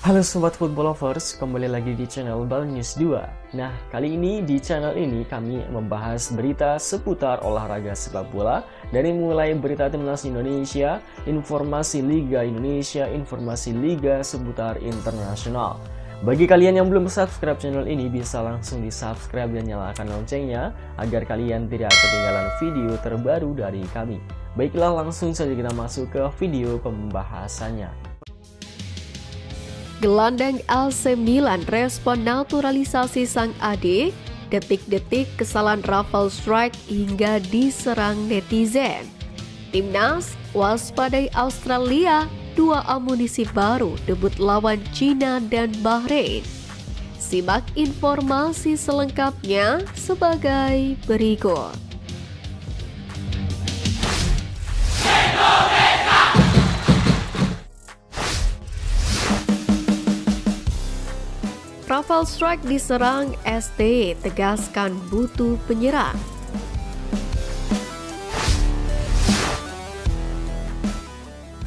Halo Sobat Football Lovers, kembali lagi di channel Bal News 2. Nah, kali ini di channel ini kami membahas berita seputar olahraga sepak bola. Dari mulai berita timnas Indonesia, informasi Liga Indonesia, informasi Liga seputar internasional. Bagi kalian yang belum subscribe channel ini, bisa langsung di subscribe dan nyalakan loncengnya agar kalian tidak ketinggalan video terbaru dari kami. Baiklah, langsung saja kita masuk ke video pembahasannya. Gelandang AC Milan respon naturalisasi sang adik, detik-detik kesalahan Rafael Struijk hingga diserang netizen. Timnas waspadai Australia, dua amunisi baru debut lawan Cina dan Bahrain. Simak informasi selengkapnya sebagai berikut. Rafael Struijk diserang, ST tegaskan butuh penyerang.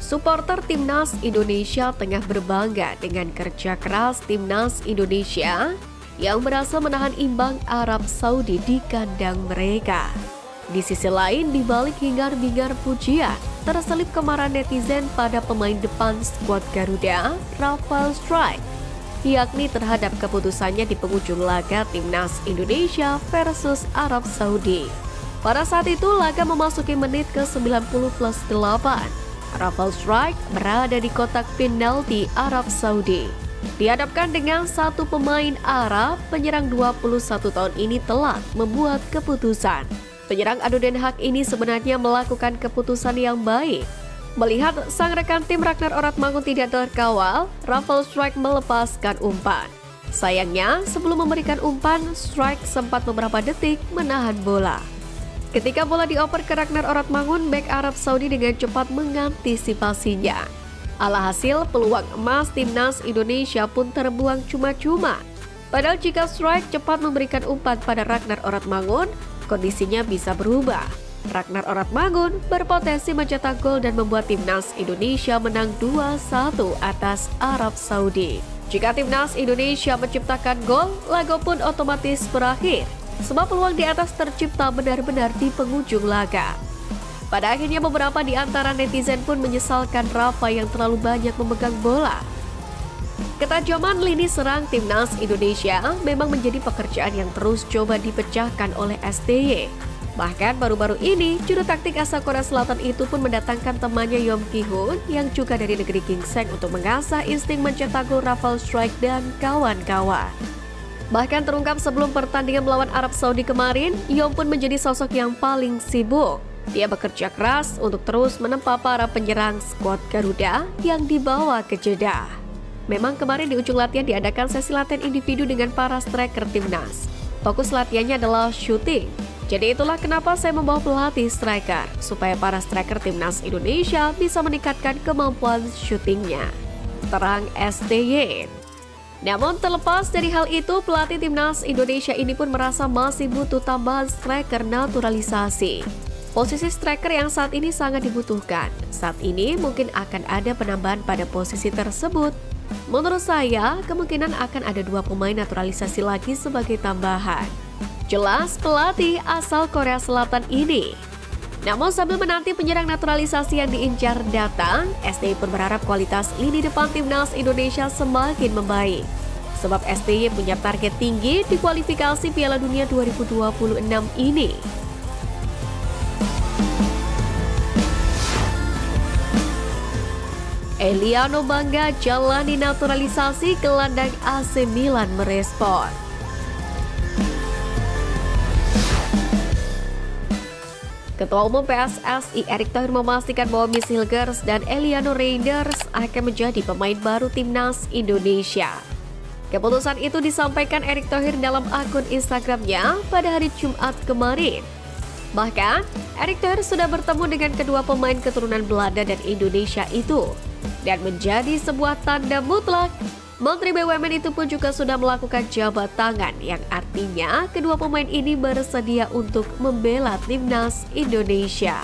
Supporter Timnas Indonesia tengah berbangga dengan kerja keras Timnas Indonesia yang berhasil menahan imbang Arab Saudi di kandang mereka. Di sisi lain, di balik hingar-bingar pujian, terselip kemarahan netizen pada pemain depan skuad Garuda, Rafael Struijk, yakni terhadap keputusannya di penghujung laga Timnas Indonesia versus Arab Saudi. Pada saat itu, laga memasuki menit ke-90+8. Rafael Struijk berada di kotak penalti Arab Saudi. Dihadapkan dengan satu pemain Arab, penyerang 21 tahun ini telah membuat keputusan. Penyerang adu Den Haag ini sebenarnya melakukan keputusan yang baik. Melihat sang rekan tim Ragnar Oratmangun tidak terkawal, Rafael Struijk melepaskan umpan. Sayangnya, sebelum memberikan umpan, Struijk sempat beberapa detik menahan bola. Ketika bola dioper ke Ragnar Oratmangun, bek Arab Saudi dengan cepat mengantisipasinya. Alhasil, peluang emas Timnas Indonesia pun terbuang cuma-cuma. Padahal jika Struijk cepat memberikan umpan pada Ragnar Oratmangun, kondisinya bisa berubah. Ragnar Oratmangun berpotensi mencetak gol dan membuat Timnas Indonesia menang 2-1 atas Arab Saudi. Jika Timnas Indonesia menciptakan gol, laga pun otomatis berakhir, sebab peluang di atas tercipta benar-benar di penghujung laga. Pada akhirnya beberapa di antara netizen pun menyesalkan Rafa yang terlalu banyak memegang bola. Ketajaman lini serang Timnas Indonesia memang menjadi pekerjaan yang terus coba dipecahkan oleh STY. Bahkan baru-baru ini, juru taktik asal Korea Selatan itu pun mendatangkan temannya Yom Ki-hoon yang juga dari negeri gingseng untuk mengasah insting mencetak gol Rafael Struijk dan kawan-kawan. Bahkan terungkap sebelum pertandingan melawan Arab Saudi kemarin, Yom pun menjadi sosok yang paling sibuk. Dia bekerja keras untuk terus menempa para penyerang skuad Garuda yang dibawa ke Jeddah. Memang kemarin di ujung latihan diadakan sesi latihan individu dengan para striker Timnas. Fokus latihannya adalah shooting. Jadi itulah kenapa saya membawa pelatih striker, supaya para striker Timnas Indonesia bisa meningkatkan kemampuan syutingnya, terang STY. Namun terlepas dari hal itu, pelatih Timnas Indonesia ini pun merasa masih butuh tambahan striker naturalisasi. Posisi striker yang saat ini sangat dibutuhkan. Saat ini mungkin akan ada penambahan pada posisi tersebut. Menurut saya, kemungkinan akan ada 2 pemain naturalisasi lagi sebagai tambahan. Jelas pelatih asal Korea Selatan ini. Namun sambil menanti penyerang naturalisasi yang diincar datang, STY pun berharap kualitas lini depan Timnas Indonesia semakin membaik. Sebab STY punya target tinggi di kualifikasi Piala Dunia 2026 ini. Eliano bangga jalani naturalisasi, gelandang AC Milan merespon. Ketua Umum PSSI Erick Thohir memastikan bahwa Miss Hilgers dan Eliano Reinders akan menjadi pemain baru Timnas Indonesia. Keputusan itu disampaikan Erick Thohir dalam akun Instagramnya pada hari Jumat kemarin. Bahkan, Erick Thohir sudah bertemu dengan kedua pemain keturunan Belanda dan Indonesia itu. Dan menjadi sebuah tanda mutlak, Menteri BUMN itu pun juga sudah melakukan jabat tangan yang artinya kedua pemain ini bersedia untuk membela Timnas Indonesia.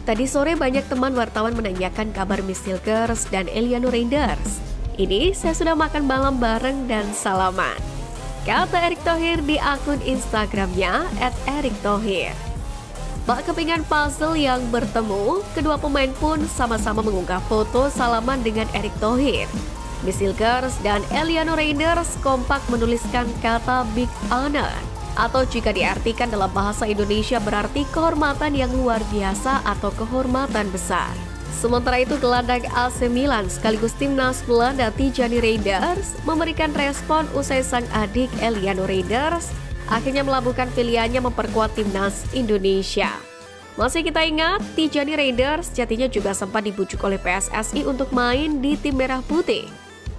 Tadi sore banyak teman wartawan menanyakan kabar Miss Hilgers dan Eliano Reinders. ini saya sudah makan malam bareng dan salaman. Kata Erick Thohir di akun Instagramnya @erickthohir. Tak kepingan puzzle yang bertemu, kedua pemain pun sama-sama mengunggah foto salaman dengan Erick Thohir. Missile Girls dan Eliano Raiders kompak menuliskan kata Big Honor, atau jika diartikan dalam bahasa Indonesia berarti kehormatan yang luar biasa atau kehormatan besar. Sementara itu gelandang AC Milan sekaligus timnas Belanda Tijani Reinders memberikan respon usai sang adik Eliano Raiders akhirnya melabuhkan pilihannya memperkuat timnas Indonesia. Masih kita ingat, Tijani Reinders jadinya juga sempat dibujuk oleh PSSI untuk main di tim merah putih.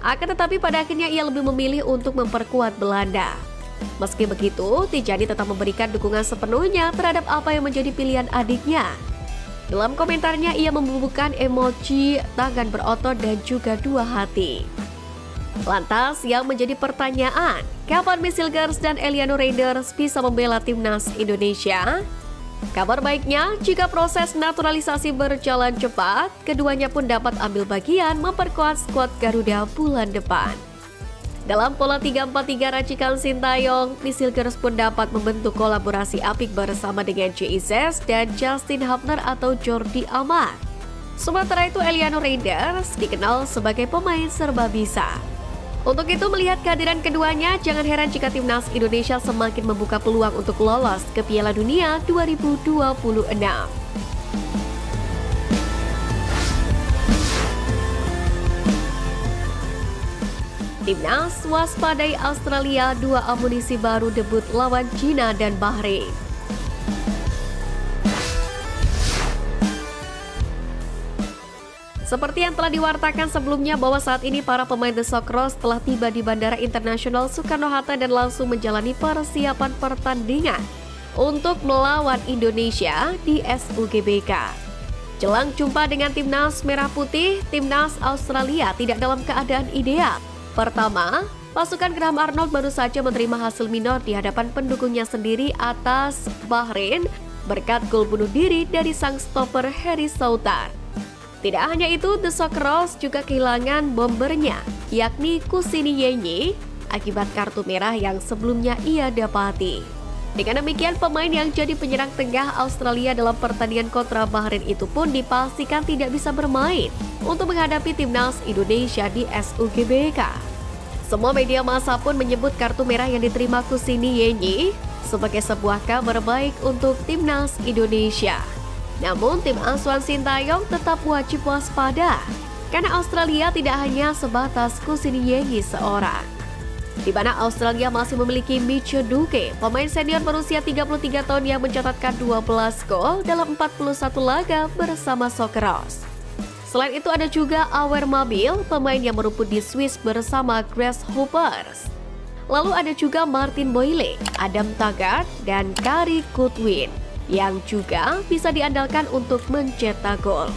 Akan tetapi pada akhirnya ia lebih memilih untuk memperkuat Belanda. Meski begitu, Tijani tetap memberikan dukungan sepenuhnya terhadap apa yang menjadi pilihan adiknya. Dalam komentarnya, ia membubuhkan emoji tangan berotot dan juga dua hati. Lantas, yang menjadi pertanyaan, kapan Missile Girls dan Eliano Raiders bisa membela timnas Indonesia? Kabar baiknya, jika proses naturalisasi berjalan cepat, keduanya pun dapat ambil bagian memperkuat skuad Garuda bulan depan. Dalam pola 3-4-3 racikan Sintayong, Missile Girls pun dapat membentuk kolaborasi apik bersama dengan JIZ dan Justin Hubner atau Jordi Amat. Sementara itu, Eliano Raiders dikenal sebagai pemain serba bisa. Untuk itu, melihat kehadiran keduanya, jangan heran jika timnas Indonesia semakin membuka peluang untuk lolos ke Piala Dunia 2026. Timnas waspadai Australia, 2 amunisi baru debut lawan China dan Bahrain. Seperti yang telah diwartakan sebelumnya bahwa saat ini para pemain The Socceroos telah tiba di Bandara Internasional Soekarno-Hatta dan langsung menjalani persiapan pertandingan untuk melawan Indonesia di SUGBK. Jelang jumpa dengan timnas Merah Putih, timnas Australia tidak dalam keadaan ideal. Pertama, pasukan Graham Arnold baru saja menerima hasil minor di hadapan pendukungnya sendiri atas Bahrain berkat gol bunuh diri dari sang stopper Harry Souttar. Tidak hanya itu, The Socceroos juga kehilangan bombernya, yakni Kusini Yenyi, akibat kartu merah yang sebelumnya ia dapati. Dengan demikian, pemain yang jadi penyerang tengah Australia dalam pertandingan kontra Bahrain itu pun dipastikan tidak bisa bermain untuk menghadapi timnas Indonesia di SUGBK. Semua media massa pun menyebut kartu merah yang diterima Kusini Yenyi sebagai sebuah kabar baik untuk timnas Indonesia. Namun tim asuhan Sintayong tetap wajib waspada karena Australia tidak hanya sebatas Kusini Yenyi seorang. Di mana Australia masih memiliki Mitchell Duque, pemain senior berusia 33 tahun yang mencatatkan 12 gol dalam 41 laga bersama Socceroos. Selain itu ada juga Awer Mabil, pemain yang merumput di Swiss bersama Grasshoppers. Lalu ada juga Martin Boyle, Adam Taggart, dan Kari Goodwin yang juga bisa diandalkan untuk mencetak gol.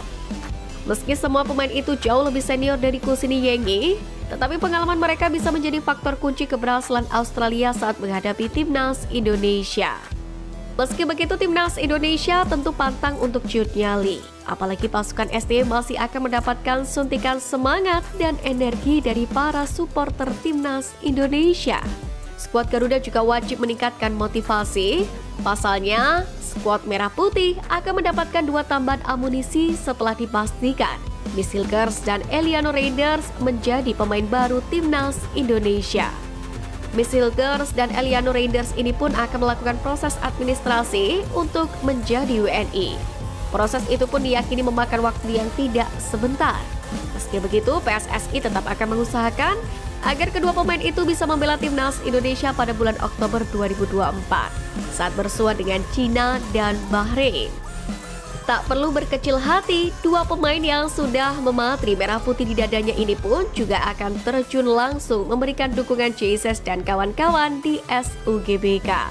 Meski semua pemain itu jauh lebih senior dari Kusini Yenyi, tetapi pengalaman mereka bisa menjadi faktor kunci keberhasilan Australia saat menghadapi timnas Indonesia. Meski begitu, timnas Indonesia tentu pantang untuk ciut nyali. Apalagi pasukan ST masih akan mendapatkan suntikan semangat dan energi dari para supporter timnas Indonesia. Skuad Garuda juga wajib meningkatkan motivasi. Pasalnya, skuad Merah Putih akan mendapatkan 2 tambahan amunisi setelah dipastikan Missile Girls dan Eliano Raiders menjadi pemain baru timnas Indonesia. Missile Girls dan Eliano Raiders ini pun akan melakukan proses administrasi untuk menjadi WNI. Proses itu pun diyakini memakan waktu yang tidak sebentar. Meski begitu, PSSI tetap akan mengusahakan agar kedua pemain itu bisa membela timnas Indonesia pada bulan Oktober 2024 saat bersua dengan China dan Bahrain. Tak perlu berkecil hati, 2 pemain yang sudah mematri merah putih di dadanya ini pun juga akan terjun langsung memberikan dukungan JIZ dan kawan-kawan di SUGBK.